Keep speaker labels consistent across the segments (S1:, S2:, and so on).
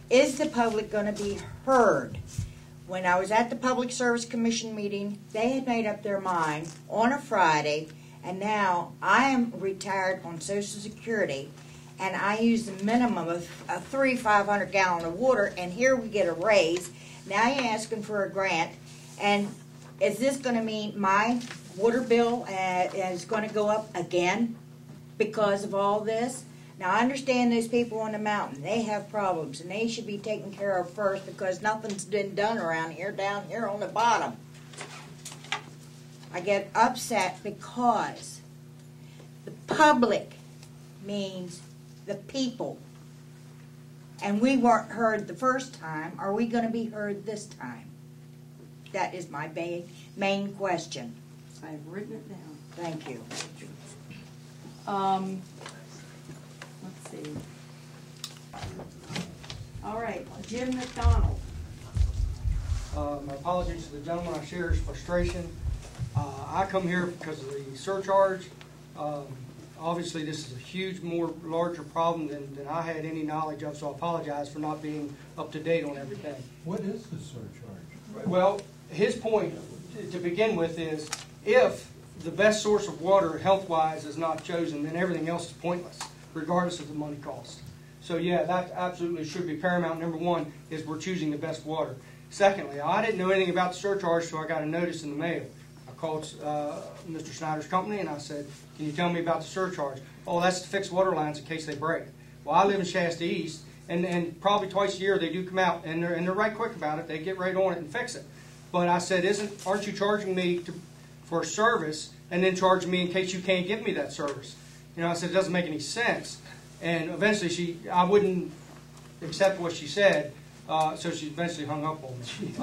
S1: Is the public going to be heard? When I was at the Public Service Commission meeting, they had made up their mind on a Friday, and now I am retired on Social Security, and I use the minimum of 500 gallons of water, and here we get a raise. Now you're asking for a grant, and is this going to mean my water bill is going to go up again because of all this? Now, I understand those people on the mountain, they have problems, and they should be taken care of first because nothing's been done around here, down here on the bottom. I get upset because the public means the people. And we weren't heard the first time. Are we going to be heard this time? That is my main question.
S2: I've written it down.
S1: Thank you.
S2: Let's see. All right, Jim McDonald.
S3: My apologies to the gentleman. I share his frustration. I come here because of the surcharge. Obviously, this is a huge, larger problem than I had any knowledge of, so I apologize for not being up to date on everything.
S4: What is the surcharge?
S3: Well, his point to begin with is if the best source of water health-wise is not chosen, then everything else is pointless, regardless of the money cost. So yeah, that absolutely should be paramount. Number one is we're choosing the best water. Secondly, I didn't know anything about the surcharge, so I got a notice in the mail. I called Mr. Snyder's company and I said, can you tell me about the surcharge? Oh, that's to fix water lines in case they break. Well, I live in Shasta East, and probably twice a year they do come out, and they're right quick about it. They get right on it and fix it. But I said, aren't you charging me for a service and then charging me in case you can't give me that service? You know, I said, it doesn't make any sense. And eventually I wouldn't accept what she said, so she eventually hung up on me.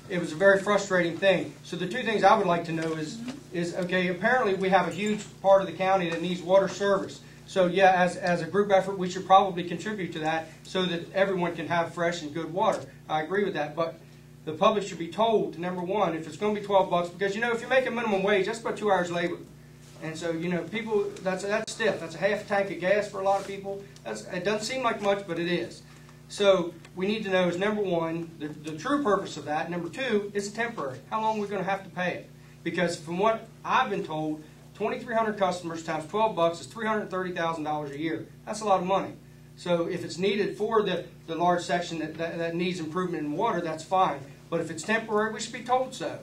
S3: It was a very frustrating thing. So the two things I would like to know is okay, apparently we have a huge part of the county that needs water service. So yeah, as a group effort, we should probably contribute to that so that everyone can have fresh and good water. I agree with that, but the public should be told, number one, if it's going to be $12, because you know, if you make a minimum wage, that's about 2 hours labor. And so, you know, people, that's stiff. That's a half a tank of gas for a lot of people. It doesn't seem like much, but it is. So we need to know is, number one, the true purpose of that. Number two, is it temporary? How long are we going to have to pay it? Because from what I've been told, 2,300 customers times $12 is $330,000 a year. That's a lot of money. So if it's needed for the large section that needs improvement in water, that's fine. But if it's temporary, we should be told so.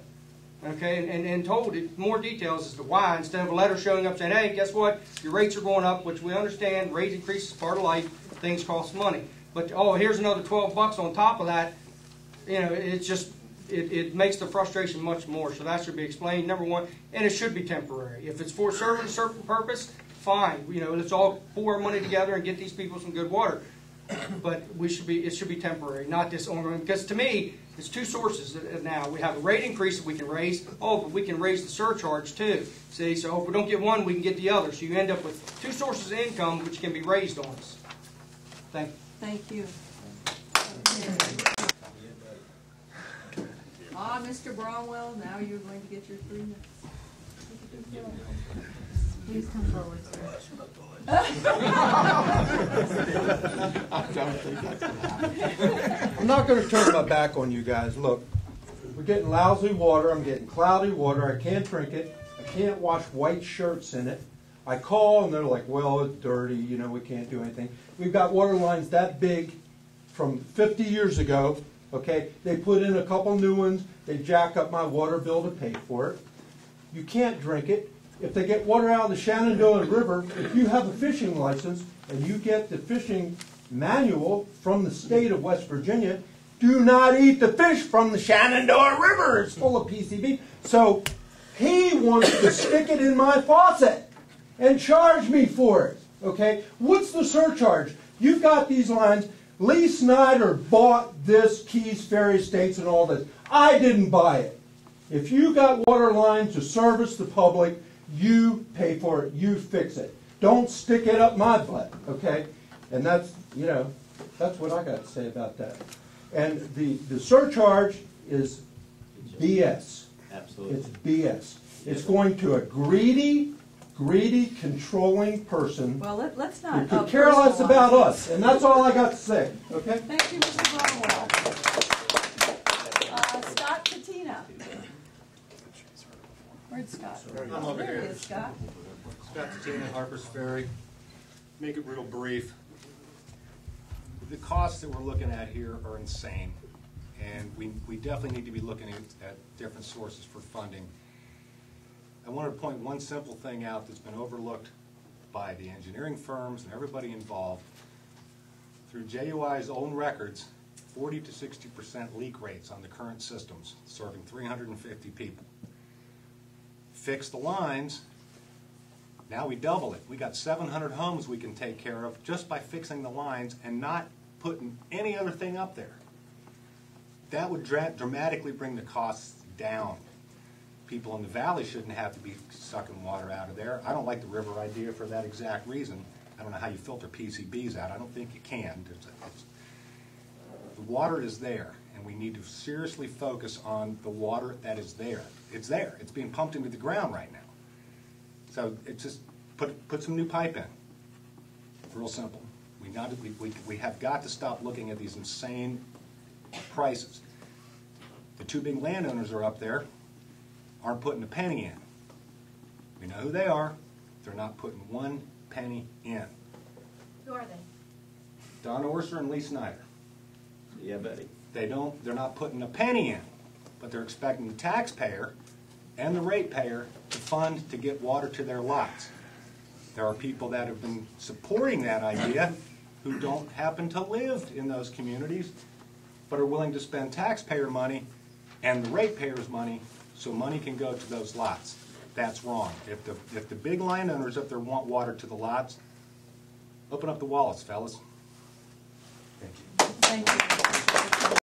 S3: Okay, and told more details as to why, instead of a letter showing up saying, hey, guess what, your rates are going up, which we understand, rate increase is part of life, things cost money. But, oh, here's another $12 on top of that, you know, it's just, it makes the frustration much more. So that should be explained, number one, and it should be temporary. If it's for serving a certain purpose, fine. You know, let's all pour our money together and get these people some good water. But it should be temporary, not this ongoing. Because to me, it's two sources now. We have a rate increase that we can raise. Oh, but we can raise the surcharge too. See, so if we don't get one, we can get the other. So you end up with two sources of income which can be raised on us. Thank you.
S2: Thank you. Mr. Bromwell, now you're going to get your 3 minutes. Please come forward, sir.
S4: I'm not going to turn my back on you guys. Look, we're getting lousy water. I'm getting cloudy water. I can't drink it. I can't wash white shirts in it. I call and they're like, well, it's dirty. You know, we can't do anything. We've got water lines that big from 50 years ago. Okay, they put in a couple new ones. They jack up my water bill to pay for it. You can't drink it. If they get water out of the Shenandoah River, if you have a fishing license and you get the fishing manual from the state of West Virginia, do not eat the fish from the Shenandoah River. It's full of PCB. So he wants to stick it in my faucet and charge me for it. Okay? What's the surcharge? You've got these lines. Lee Snyder bought this Keys Ferry Estates and all this. I didn't buy it. If you got water lines to service the public, you pay for it. You fix it. Don't stick it up my butt, okay? And that's, you know, that's what I got to say about that. And the surcharge is BS.
S5: Absolutely.
S4: It's BS. It's going to a greedy greedy, controlling person
S2: Well, let's
S4: who
S2: not.
S4: could care less
S2: personalize
S4: about
S2: this.
S4: us. And that's all I got to say, okay?
S2: Thank you, Mr. Bromwell. Scott Katina. Where'd Scott?
S5: I'm over
S2: There
S5: here.
S2: he is, Scott.
S5: Scott Tina, Harper's Ferry. Make it real brief. The costs that we're looking at here are insane, and we definitely need to be looking at different sources for funding. I wanted to point one simple thing out that's been overlooked by the engineering firms and everybody involved. Through JUI's own records, 40 to 60% leak rates on the current systems, serving 350 people. Fix the lines, now we double it. We got 700 homes we can take care of just by fixing the lines and not putting any other thing up there. That would dramatically bring the costs down. People in the valley shouldn't have to be sucking water out of there. I don't like the river idea for that exact reason. I don't know how you filter PCBs out. I don't think you can. The water is there, and we need to seriously focus on the water that is there. It's there. It's being pumped into the ground right now. So it's just put some new pipe in. Real simple. We have got to stop looking at these insane prices. The two big landowners are up there, aren't putting a penny in. We know who they are. They're not putting 1 penny in.
S6: Who are they?
S5: Don Orser and Lee Snyder.
S7: Yeah, buddy.
S5: They're not putting a penny in, but they're expecting the taxpayer and the ratepayer to fund to get water to their lots. There are people that have been supporting that idea who don't happen to live in those communities, but are willing to spend taxpayer money and the ratepayers' money so money can go to those lots. That's wrong. If the big landowners up there want water to the lots, open up the wallets, fellas. Thank you.
S2: Thank you.